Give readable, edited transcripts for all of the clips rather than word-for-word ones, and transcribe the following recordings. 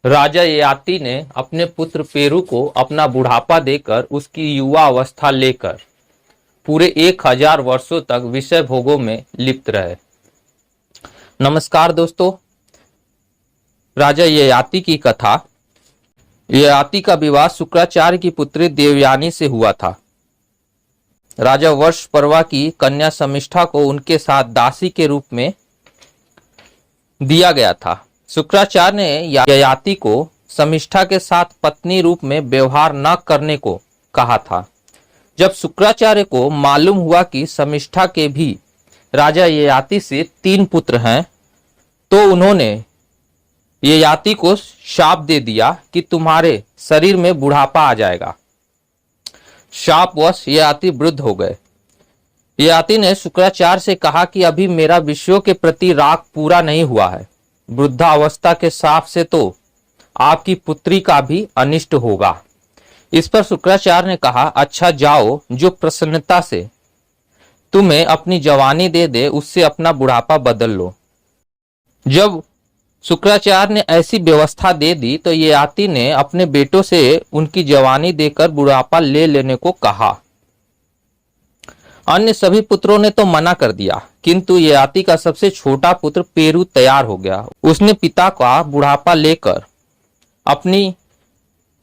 राजा ययाति ने अपने पुत्र पेरू को अपना बुढ़ापा देकर उसकी युवा अवस्था लेकर पूरे 1000 वर्षों तक विषय भोगों में लिप्त रहे। नमस्कार दोस्तों, राजा ययाति की कथा। ययाति का विवाह शुक्राचार्य की पुत्री देवयानी से हुआ था। राजा वर्ष पर्वा की कन्या शमिष्ठा को उनके साथ दासी के रूप में दिया गया था। शुक्राचार्य ने ययाति को शमिष्ठा के साथ पत्नी रूप में व्यवहार न करने को कहा था। जब शुक्राचार्य को मालूम हुआ कि शमिष्ठा के भी राजा ययाति से 3 पुत्र हैं, तो उन्होंने ययाति को शाप दे दिया कि तुम्हारे शरीर में बुढ़ापा आ जाएगा। शापवश ययाति वृद्ध हो गए। ययाति ने शुक्राचार्य से कहा कि अभी मेरा विषयों के प्रति राग पूरा नहीं हुआ है। वृद्धावस्था के शाप से तो आपकी पुत्री का भी अनिष्ट होगा। इस पर शुक्राचार्य ने कहा, अच्छा जाओ, जो प्रसन्नता से तुम्हें अपनी जवानी दे दे उससे अपना बुढ़ापा बदल लो। जब शुक्राचार्य ने ऐसी व्यवस्था दे दी तो ययाति ने अपने बेटों से उनकी जवानी देकर बुढ़ापा ले लेने को कहा। अन्य सभी पुत्रों ने तो मना कर दिया, किंतु ययाति का सबसे छोटा पुत्र पेरू तैयार हो गया। उसने पिता का बुढ़ापा लेकर अपनी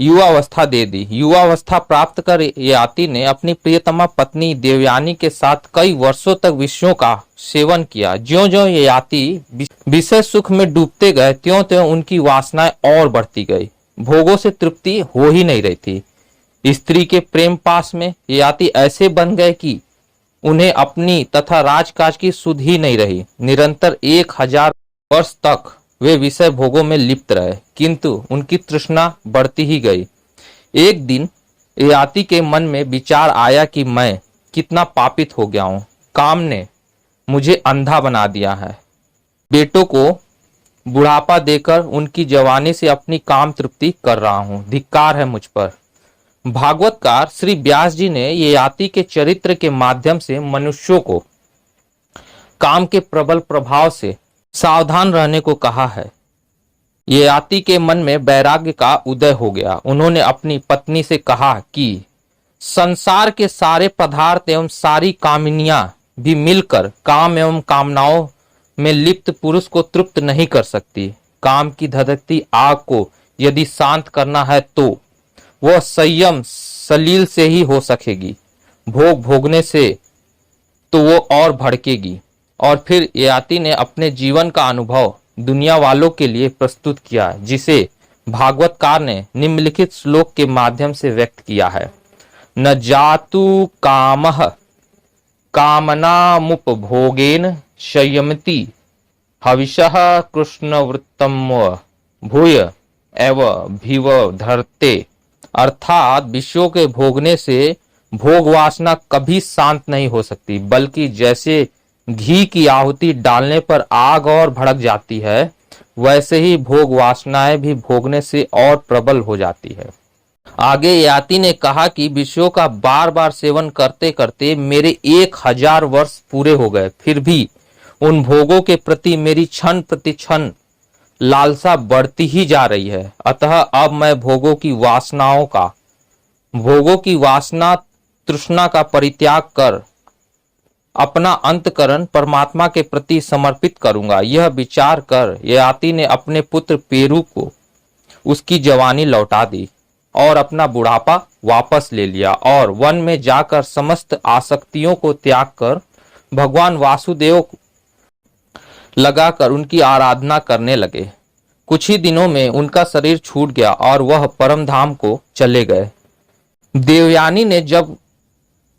युवावस्था दे दी। युवावस्था प्राप्त कर ययाति ने अपनी प्रियतमा पत्नी देवयानी के साथ कई वर्षों तक विषयों का सेवन किया। ज्यों-ज्यों ययाति विषय सुख में डूबते गए, त्यों-त्यों उनकी वासनाएं और बढ़ती गई। भोगों से तृप्ति हो ही नहीं रही थी। स्त्री के प्रेम पास में ययाति ऐसे बन गए कि उन्हें अपनी तथा राजकाज की सुध ही नहीं रही। निरंतर 1000 वर्ष तक वे विषय भोगों में लिप्त रहे, किंतु उनकी तृष्णा बढ़ती ही गई। एक दिन ययाति के मन में विचार आया कि मैं कितना पापित हो गया हूं। काम ने मुझे अंधा बना दिया है। बेटों को बुढ़ापा देकर उनकी जवानी से अपनी काम तृप्ति कर रहा हूं। धिक्कार है मुझ पर। भागवतकार श्री व्यास जी ने ययाति के चरित्र के माध्यम से मनुष्यों को काम के प्रबल प्रभाव से सावधान रहने को कहा है। ययाति के मन में वैराग्य का उदय हो गया। उन्होंने अपनी पत्नी से कहा कि संसार के सारे पदार्थ एवं सारी कामनियां भी मिलकर काम एवं कामनाओं में लिप्त पुरुष को तृप्त नहीं कर सकती। काम की धधकती आग को यदि शांत करना है तो वह संयम सलील से ही हो सकेगी। भोग भोगने से तो वो और भड़केगी। और फिर ययाति ने अपने जीवन का अनुभव दुनिया वालों के लिए प्रस्तुत किया, जिसे भागवतकार ने निम्नलिखित श्लोक के माध्यम से व्यक्त किया है। न जातु कामः कामनामुपभोगेन संयमति हविषः कृष्णवृत्तम भूय एव भिवधर्ते। अर्थात विषयों के भोगने से भोग वासना कभी शांत नहीं हो सकती, बल्कि जैसे घी की आहुति डालने पर आग और भड़क जाती है, वैसे ही भोग वासनाएं भी भोगने से और प्रबल हो जाती है। आगे ययाति ने कहा कि विषयों का बार बार सेवन करते करते मेरे 1000 वर्ष पूरे हो गए, फिर भी उन भोगों के प्रति मेरी क्षण प्रति क्षण लालसा बढ़ती ही जा रही है। अतः अब मैं भोगों की वासना तृष्णा का परित्याग कर अपना अंतकरण परमात्मा के प्रति समर्पित करूंगा। यह विचार कर ययाति ने अपने पुत्र पेरू को उसकी जवानी लौटा दी और अपना बुढ़ापा वापस ले लिया और वन में जाकर समस्त आसक्तियों को त्याग कर भगवान वासुदेव लगाकर उनकी आराधना करने लगे। कुछ ही दिनों में उनका शरीर छूट गया और वह परम धाम को चले गए। देवयानी ने जब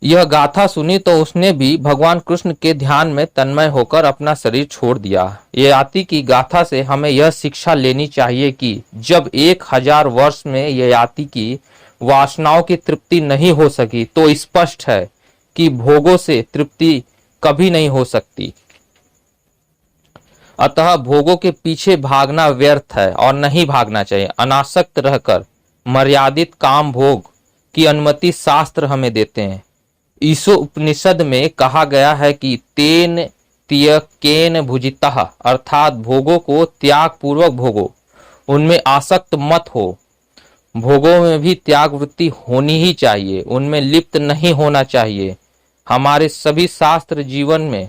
यह गाथा सुनी तो उसने भी भगवान कृष्ण के ध्यान में तन्मय होकर अपना शरीर छोड़ दिया। ययाति की गाथा से हमें यह शिक्षा लेनी चाहिए कि जब 1000 वर्ष में ययाति की वासनाओं की तृप्ति नहीं हो सकी, तो स्पष्ट है कि भोगों से तृप्ति कभी नहीं हो सकती। अतः भोगों के पीछे भागना व्यर्थ है और नहीं भागना चाहिए। अनासक्त रहकर मर्यादित काम भोग की अनुमति शास्त्र हमें देते हैं। ईशो उपनिषद में कहा गया है कि तेन त्यकेन भुजितः, अर्थात भोगों को त्याग पूर्वक भोगो। उनमें आसक्त मत हो। भोगों में भी त्याग वृत्ति होनी ही चाहिए, उनमें लिप्त नहीं होना चाहिए। हमारे सभी शास्त्र जीवन में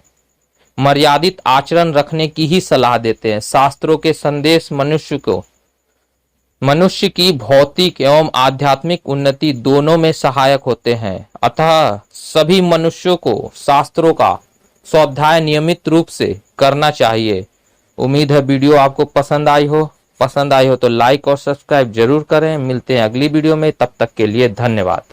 मर्यादित आचरण रखने की ही सलाह देते हैं। शास्त्रों के संदेश मनुष्य की भौतिक एवं आध्यात्मिक उन्नति दोनों में सहायक होते हैं। अतः सभी मनुष्यों को शास्त्रों का स्वाध्याय नियमित रूप से करना चाहिए। उम्मीद है वीडियो आपको पसंद आई हो तो लाइक और सब्सक्राइब जरूर करें। मिलते हैं अगली वीडियो में, तब तक के लिए धन्यवाद।